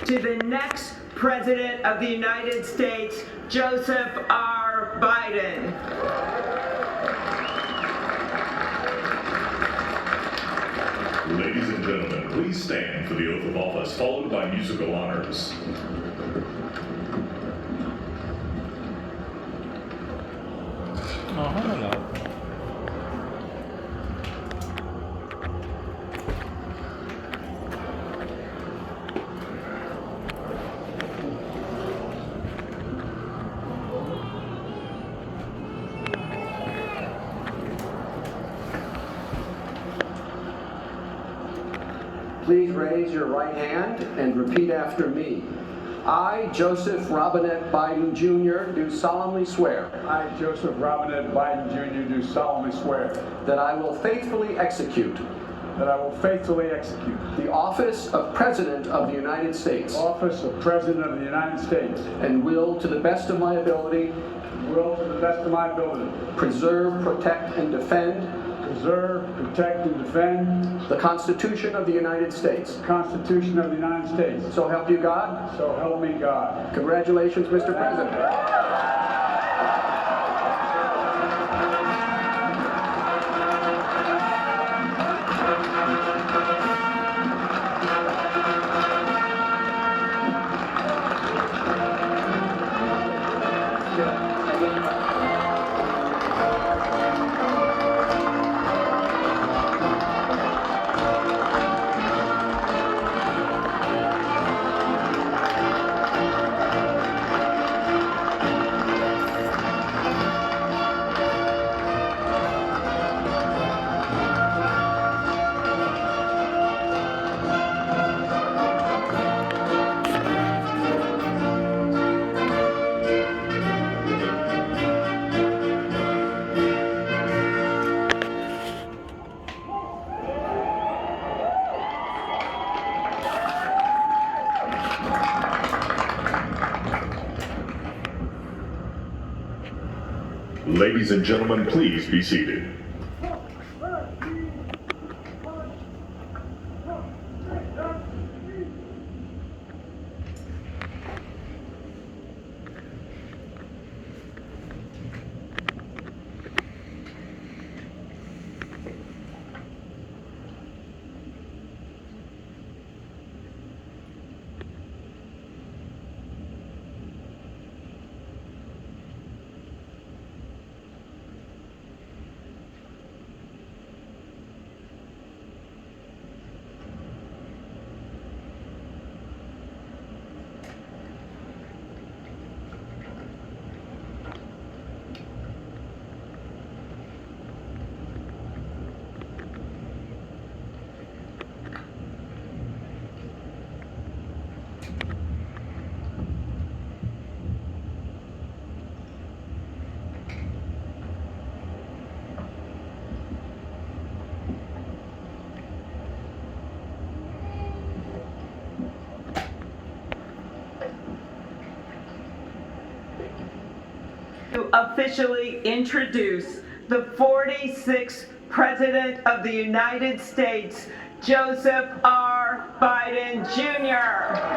to the next President of the United States, Joseph R. Biden. Ladies and gentlemen, please stand for the oath of office, followed by musical honors. Oh, hello. Please raise your right hand and repeat after me. I, Joseph Robinette Biden Jr., do solemnly swear I, Joseph Robinette Biden Jr., do solemnly swear that I will faithfully execute that I will faithfully execute the office of President of the United States the office of President of the United States and will, to the best of my ability, and will, to the best of my ability, preserve, protect, and defend preserve, protect, and defend the Constitution of the United States. the Constitution of the United States. So help you God. So help me God. Congratulations, Mr. President. Ladies and gentlemen, please be seated. To officially introduce the 46th President of the United States, Joseph R. Biden Jr.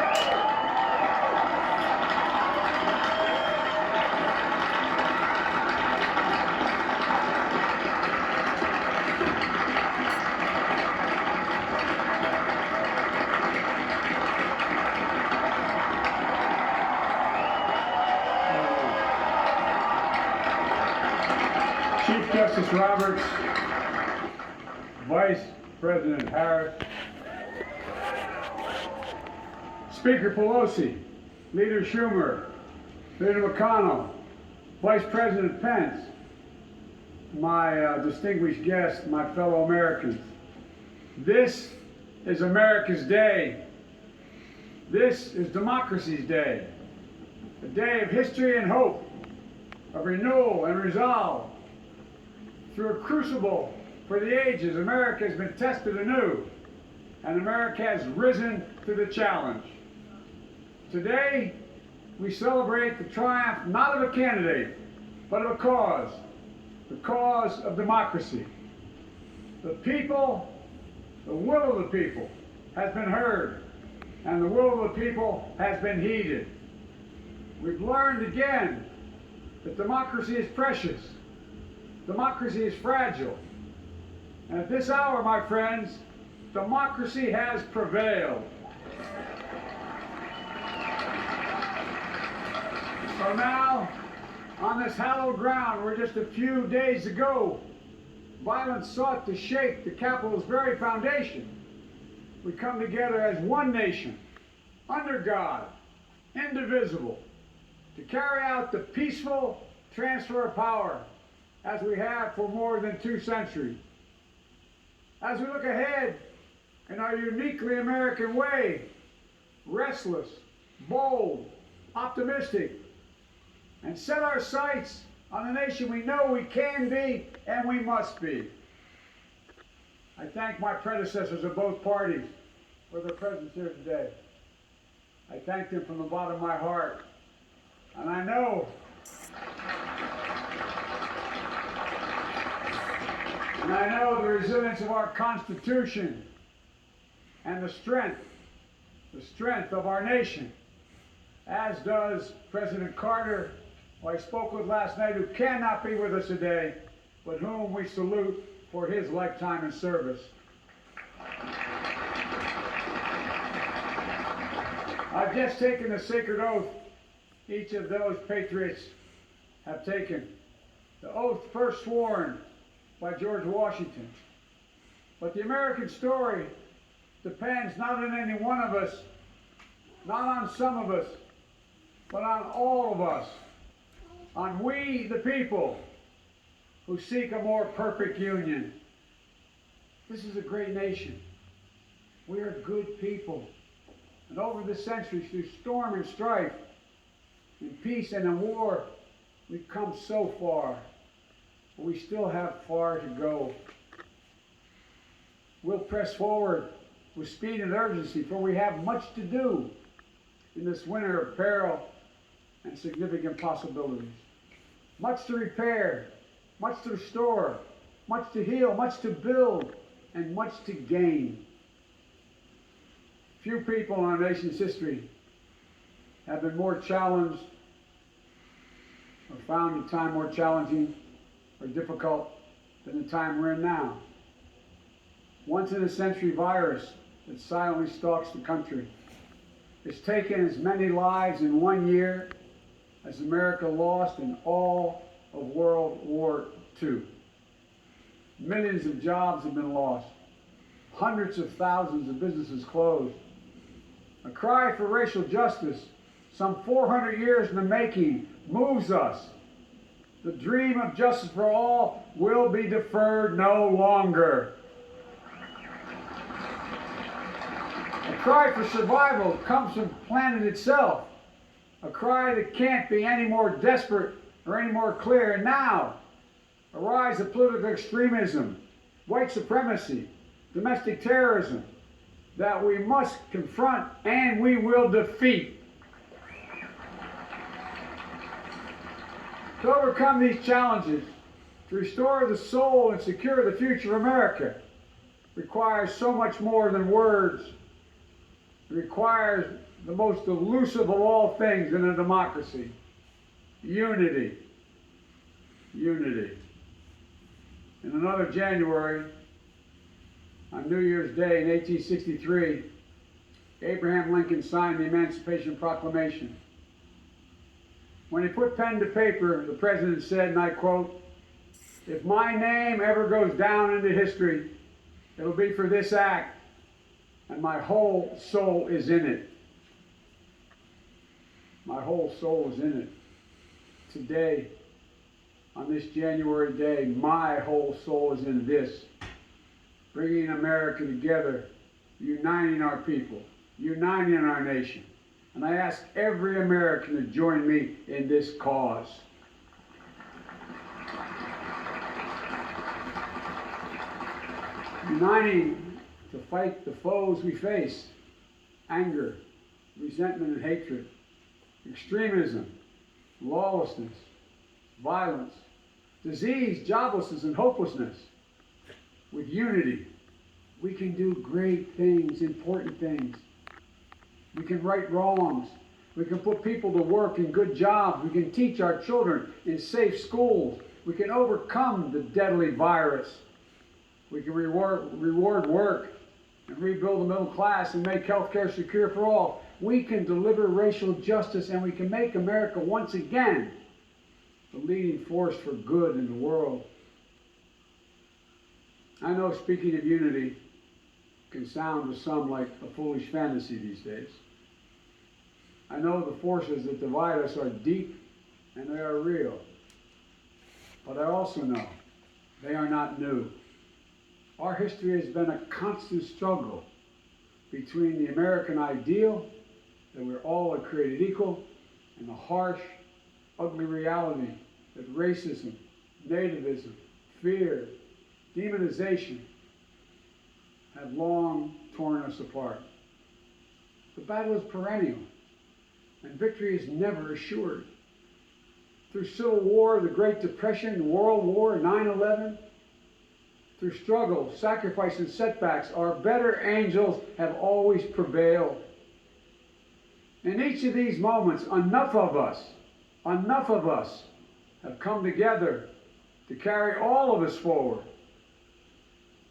Chief Justice Roberts, Vice President Harris, Speaker Pelosi, Leader Schumer, Leader McConnell, Vice President Pence, my distinguished guests, my fellow Americans. This is America's day. This is democracy's day. A day of history and hope, of renewal and resolve. Through a crucible for the ages, America has been tested anew, and America has risen to the challenge. Today, we celebrate the triumph not of a candidate, but of a cause, the cause of democracy. The people, the will of the people, has been heard, and the will of the people has been heeded. We've learned again that democracy is precious. Democracy is fragile. And at this hour, my friends, democracy has prevailed. So now, on this hallowed ground where just a few days ago, violence sought to shake the Capitol's very foundation, we come together as one nation, under God, indivisible, to carry out the peaceful transfer of power as we have for more than 2 centuries. As we look ahead in our uniquely American way, restless, bold, optimistic, and set our sights on the nation we know we can be and we must be. I thank my predecessors of both parties for their presence here today. I thank them from the bottom of my heart. And I know the resilience of our Constitution and the strength of our nation, as does President Carter, who I spoke with last night, who cannot be with us today, but whom we salute for his lifetime in service. I've just taken the sacred oath each of those patriots have taken. The oath first sworn by George Washington. But the American story depends not on any one of us, not on some of us, but on all of us, on we the people who seek a more perfect union. This is a great nation. We are good people. And over the centuries, through storm and strife, in peace and in war, we've come so far. But we still have far to go. We'll press forward with speed and urgency, for we have much to do in this winter of peril and significant possibilities. Much to repair, much to restore, much to heal, much to build, and much to gain. Few people in our nation's history have been more challenged or found the time more challenging or difficult than the time we're in now. Once in a century virus that silently stalks the country. It's taken as many lives in 1 year as America lost in all of World War II. Millions of jobs have been lost. Hundreds of thousands of businesses closed. A cry for racial justice, some 400 years in the making, moves us. The dream of justice for all will be deferred no longer. A cry for survival comes from the planet itself. A cry that can't be any more desperate or any more clear. And now, a rise of political extremism, white supremacy, domestic terrorism, that we must confront and we will defeat. To overcome these challenges, to restore the soul and secure the future of America, requires so much more than words. It requires the most elusive of all things in a democracy: unity. Unity. In another January, on New Year's Day in 1863, Abraham Lincoln signed the Emancipation Proclamation. When he put pen to paper, the president said, and I quote, "If my name ever goes down into history, it'll be for this act, and my whole soul is in it." My whole soul is in it. Today, on this January day, my whole soul is in this. Bringing America together, uniting our people, uniting our nation. And I ask every American to join me in this cause. Uniting to fight the foes we face: anger, resentment and hatred, extremism, lawlessness, violence, disease, joblessness, and hopelessness. With unity, we can do great things, important things. We can right wrongs. We can put people to work in good jobs. We can teach our children in safe schools. We can overcome the deadly virus. We can reward work and rebuild the middle class and make healthcare secure for all. We can deliver racial justice, and we can make America once again the leading force for good in the world. I know speaking of unity can sound to some like a foolish fantasy these days. I know the forces that divide us are deep and they are real. But I also know they are not new. Our history has been a constant struggle between the American ideal that we're all created equal and the harsh, ugly reality that racism, nativism, fear, demonization have long torn us apart. The battle is perennial, and victory is never assured. Through Civil War, the Great Depression, World War, 9/11, through struggle, sacrifice, and setbacks, our better angels have always prevailed. In each of these moments, enough of us have come together to carry all of us forward.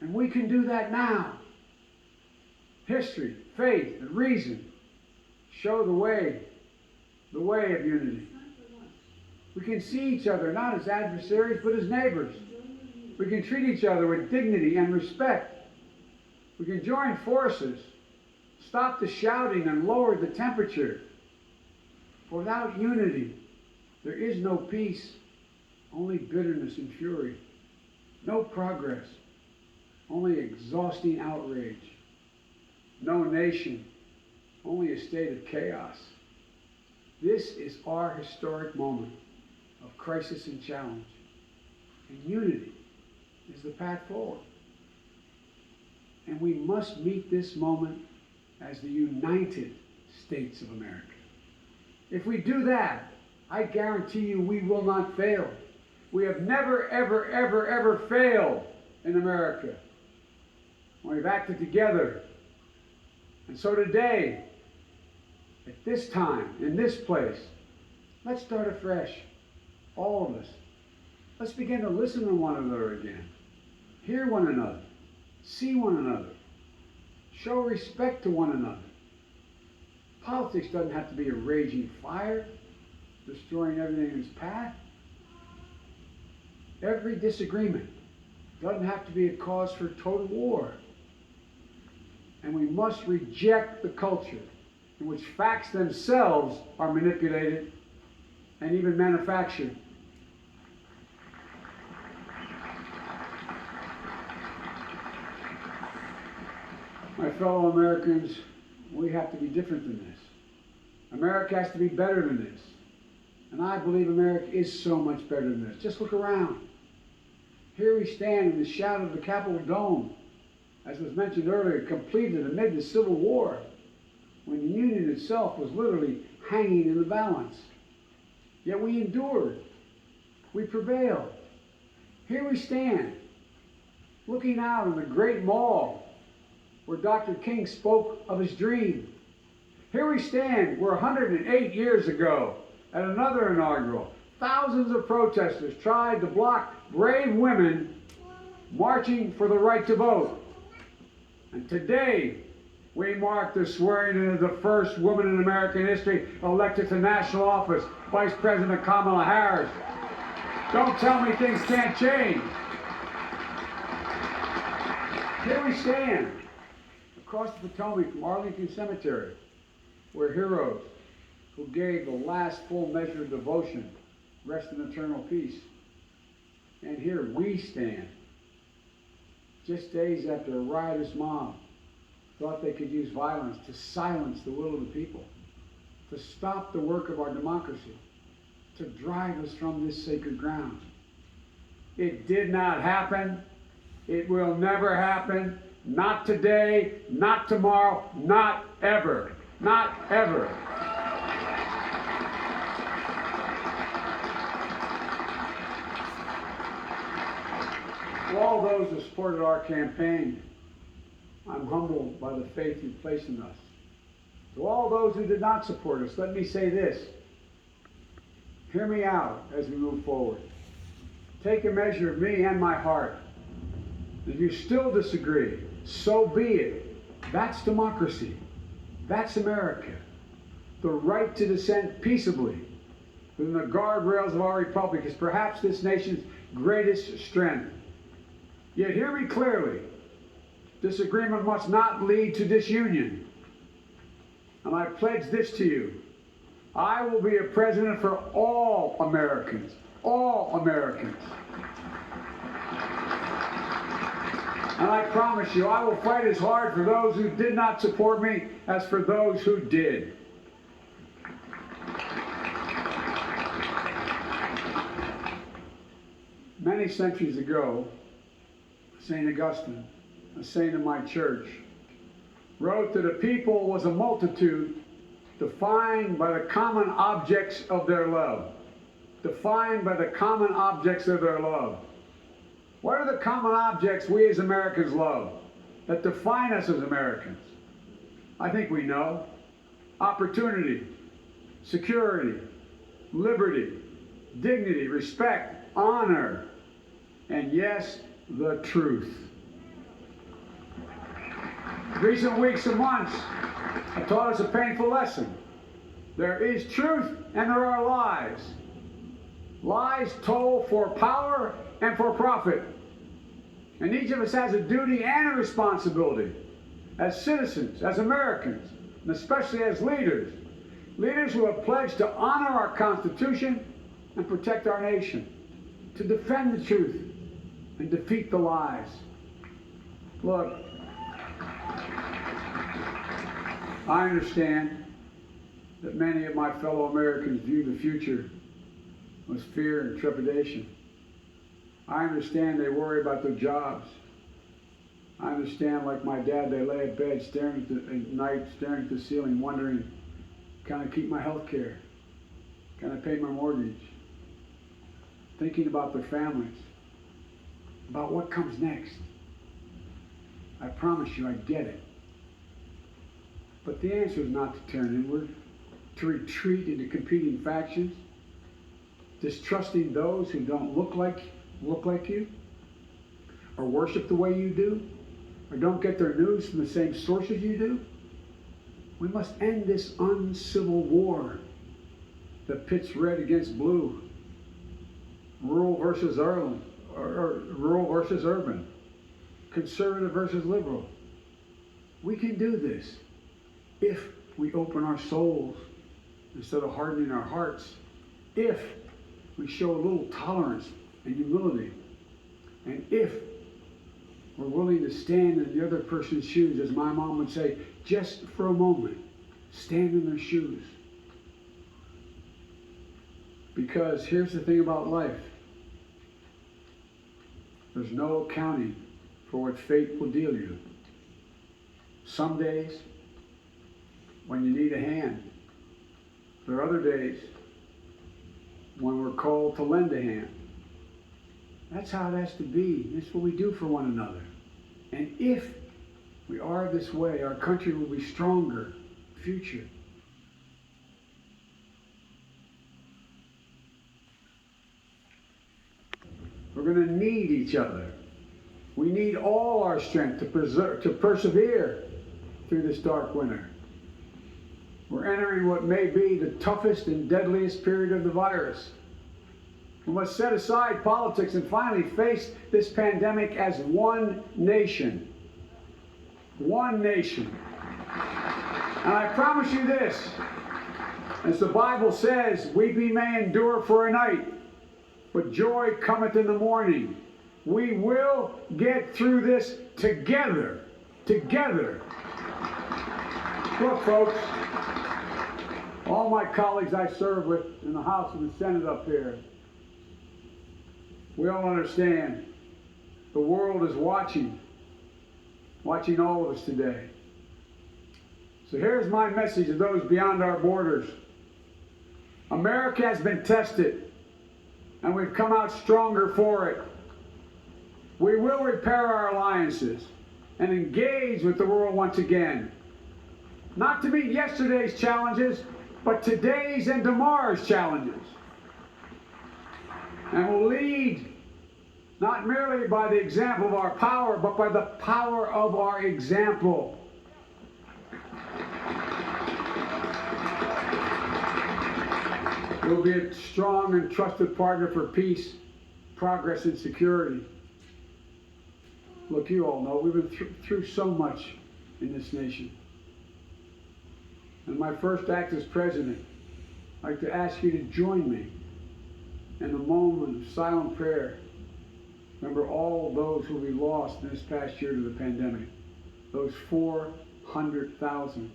And we can do that now. History, faith, and reason show the way of unity. We can see each other not as adversaries, but as neighbors. We can treat each other with dignity and respect. We can join forces, stop the shouting, and lower the temperature. For without unity, there is no peace, only bitterness and fury. No progress, only exhausting outrage. No nation, only a state of chaos. This is our historic moment of crisis and challenge. And unity is the path forward. And we must meet this moment as the United States of America. If we do that, I guarantee you we will not fail. We have never, ever, ever, ever failed in America. We've acted together. And so today, at this time, in this place, let's start afresh. All of us. Let's begin to listen to one another again. Hear one another. See one another. Show respect to one another. Politics doesn't have to be a raging fire, destroying everything in its path. Every disagreement doesn't have to be a cause for total war. And we must reject the culture in which facts themselves are manipulated and even manufactured. My fellow Americans, we have to be different than this. America has to be better than this. And I believe America is so much better than this. Just look around. Here we stand in the shadow of the Capitol Dome, as was mentioned earlier, completed amid the Civil War, when the Union itself was literally hanging in the balance. Yet we endured. We prevailed. Here we stand, looking out on the great mall where Dr. King spoke of his dream. Here we stand where 108 years ago, at another inaugural, thousands of protesters tried to block brave women marching for the right to vote. And today, we mark the swearing in of the first woman in American history elected to national office, Vice President Kamala Harris. Don't tell me things can't change. Here we stand, across the Potomac from Arlington Cemetery, where heroes who gave the last full measure of devotion rest in eternal peace. And here we stand, just days after a riotous mob thought they could use violence to silence the will of the people, to stop the work of our democracy, to drive us from this sacred ground. It did not happen. It will never happen. Not today, not tomorrow, not ever. Not ever. To all those who supported our campaign, I'm humbled by the faith you place in us. To all those who did not support us, let me say this. Hear me out as we move forward. Take a measure of me and my heart. If you still disagree, so be it. That's democracy. That's America. The right to dissent peaceably within the guardrails of our republic is perhaps this nation's greatest strength. Yet hear me clearly. Disagreement must not lead to disunion. And I pledge this to you. I will be a president for all Americans. All Americans. And I promise you, I will fight as hard for those who did not support me as for those who did. Many centuries ago, St. Augustine, a saint of my church, wrote that a people was a multitude defined by the common objects of their love. Defined by the common objects of their love. What are the common objects we as Americans love that define us as Americans? I think we know. Opportunity, security, liberty, dignity, respect, honor, and yes, the truth. Recent weeks and months have taught us a painful lesson. There is truth and there are lies. Lies told for power and for profit. And each of us has a duty and a responsibility as citizens, as Americans, and especially as leaders. Leaders who have pledged to honor our Constitution and protect our nation, to defend the truth and defeat the lies. Look, I understand that many of my fellow Americans view the future with fear and trepidation. I understand they worry about their jobs. I understand, like my dad, they lay in bed at night, staring at the ceiling, wondering, can I keep my health care? Can I pay my mortgage? Thinking about their families, about what comes next. I promise you, I get it. But the answer is not to turn inward, to retreat into competing factions, distrusting those who don't look like you, or worship the way you do, or don't get their news from the same sources you do. We must end this uncivil war that pits red against blue, rural versus urban, or rural versus urban, conservative versus liberal. We can do this if we open our souls instead of hardening our hearts, if we show a little tolerance and humility, and if we're willing to stand in the other person's shoes, as my mom would say, just for a moment, stand in their shoes. Because here's the thing about life. There's no accounting for what fate will deal you. Some days, when you need a hand. There are other days when we're called to lend a hand. That's how it has to be. That's what we do for one another. And if we are this way, our country will be stronger in the future. We're going to need each other. We need all our strength to persevere through this dark winter. We're entering what may be the toughest and deadliest period of the virus. We must set aside politics and finally face this pandemic as one nation. One nation. And I promise you this, as the Bible says, weeping may endure for a night, but joy cometh in the morning. We will get through this together. Together. Look, folks, all my colleagues I serve with in the House and the Senate up here, we all understand the world is watching all of us today. So here's my message to those beyond our borders. America has been tested, and we've come out stronger for it. We will repair our alliances and engage with the world once again. not to meet yesterday's challenges, but today's and tomorrow's challenges. And will lead not merely by the example of our power, but by the power of our example. We'll be a strong and trusted partner for peace, progress, and security. Look, you all know we've been through so much in this nation. And my first act as president, I'd like to ask you to join me in a moment of silent prayer. Remember all those who we lost in this past year to the pandemic. Those 400,000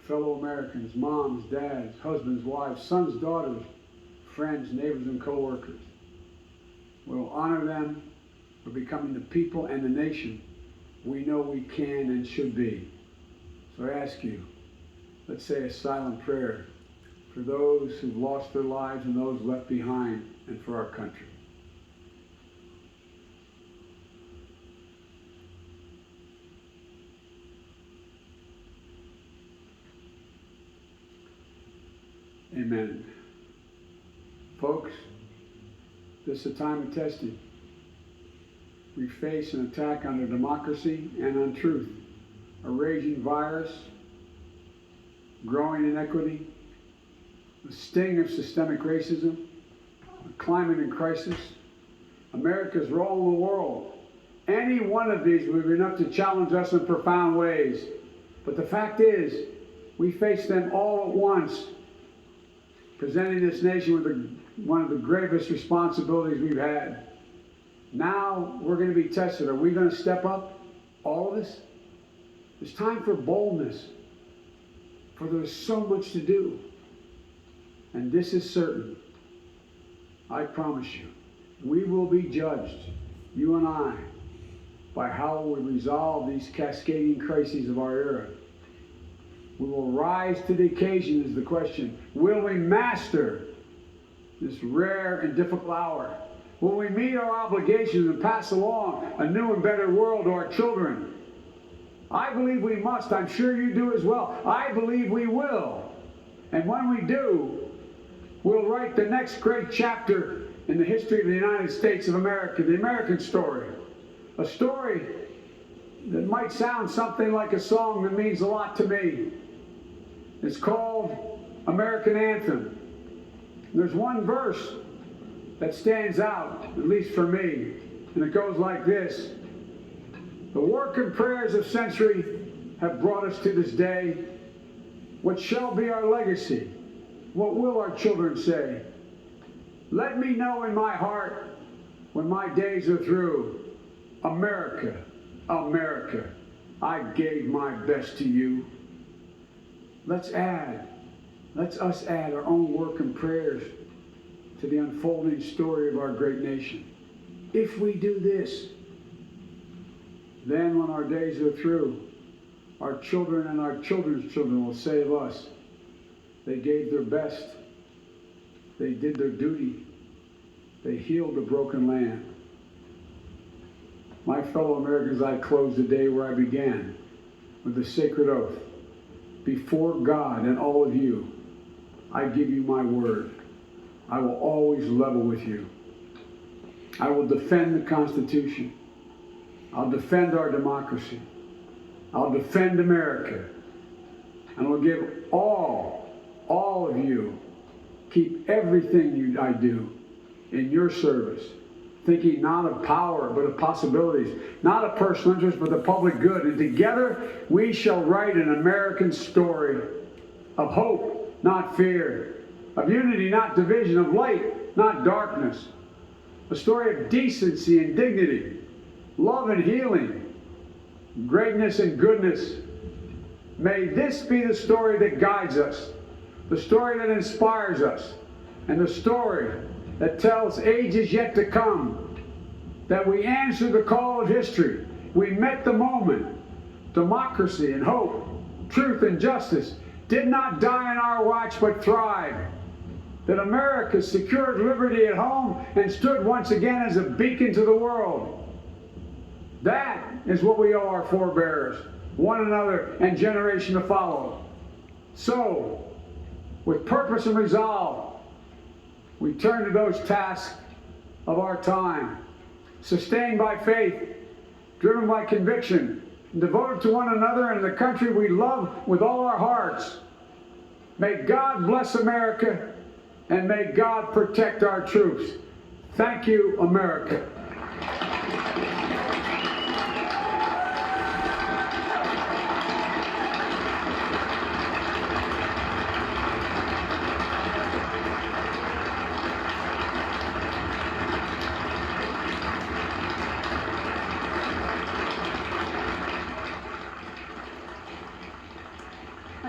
fellow Americans, moms, dads, husbands, wives, sons, daughters, friends, neighbors, and co-workers. We'll honor them for becoming the people and the nation we know we can and should be. So I ask you, let's say a silent prayer for those who've lost their lives and those left behind, and for our country. Amen. Folks, this is a time of testing. We face an attack on our democracy and on truth, a raging virus, growing inequity, the sting of systemic racism, a climate in crisis, America's role in the world. Any one of these would be enough to challenge us in profound ways. But the fact is, we face them all at once, presenting this nation with one of the gravest responsibilities we've had. Now we're going to be tested. Are we going to step up? All of us? It's time for boldness, for there's so much to do. And this is certain. I promise you, we will be judged, you and I, by how we resolve these cascading crises of our era. We will rise to the occasion is the question. Will we master this rare and difficult hour? Will we meet our obligations and pass along a new and better world to our children? I believe we must. I'm sure you do as well. I believe we will. And when we do, we'll write the next great chapter in the history of the United States of America, the American story. A story that might sound something like a song that means a lot to me. It's called American Anthem. There's one verse that stands out, at least for me, and it goes like this. The work and prayers of century have brought us to this day. What shall be our legacy? What will our children say? Let me know in my heart when my days are through. America, America, I gave my best to you. Let's us add our own work and prayers to the unfolding story of our great nation. If we do this, then when our days are through, our children and our children's children will say of us, they gave their best, they did their duty, they healed a broken land. My fellow Americans, I close the day where I began, with the sacred oath. Before God and all of you, I give you my word. I will always level with you. I will defend the Constitution. I'll defend our democracy. I'll defend America. And I'll give all of you, keep everything I do in your service, thinking not of power, but of possibilities, not of personal interest, but the public good. And together, we shall write an American story of hope, not fear, of unity, not division, of light, not darkness, a story of decency and dignity, love and healing, greatness and goodness. May this be the story that guides us, the story that inspires us, and the story that tells ages yet to come that we answered the call of history. We met the moment. Democracy and hope, truth and justice did not die on our watch but thrived. That America secured liberty at home and stood once again as a beacon to the world. That is what we owe our forebears. one another, and generation to follow. So, with purpose and resolve, we turn to those tasks of our time, sustained by faith, driven by conviction, and devoted to one another and the country we love with all our hearts. May God bless America, and may God protect our troops. Thank you, America.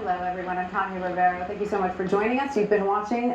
Hello, everyone. I'm Tanya Rivera. Thank you so much for joining us. You've been watching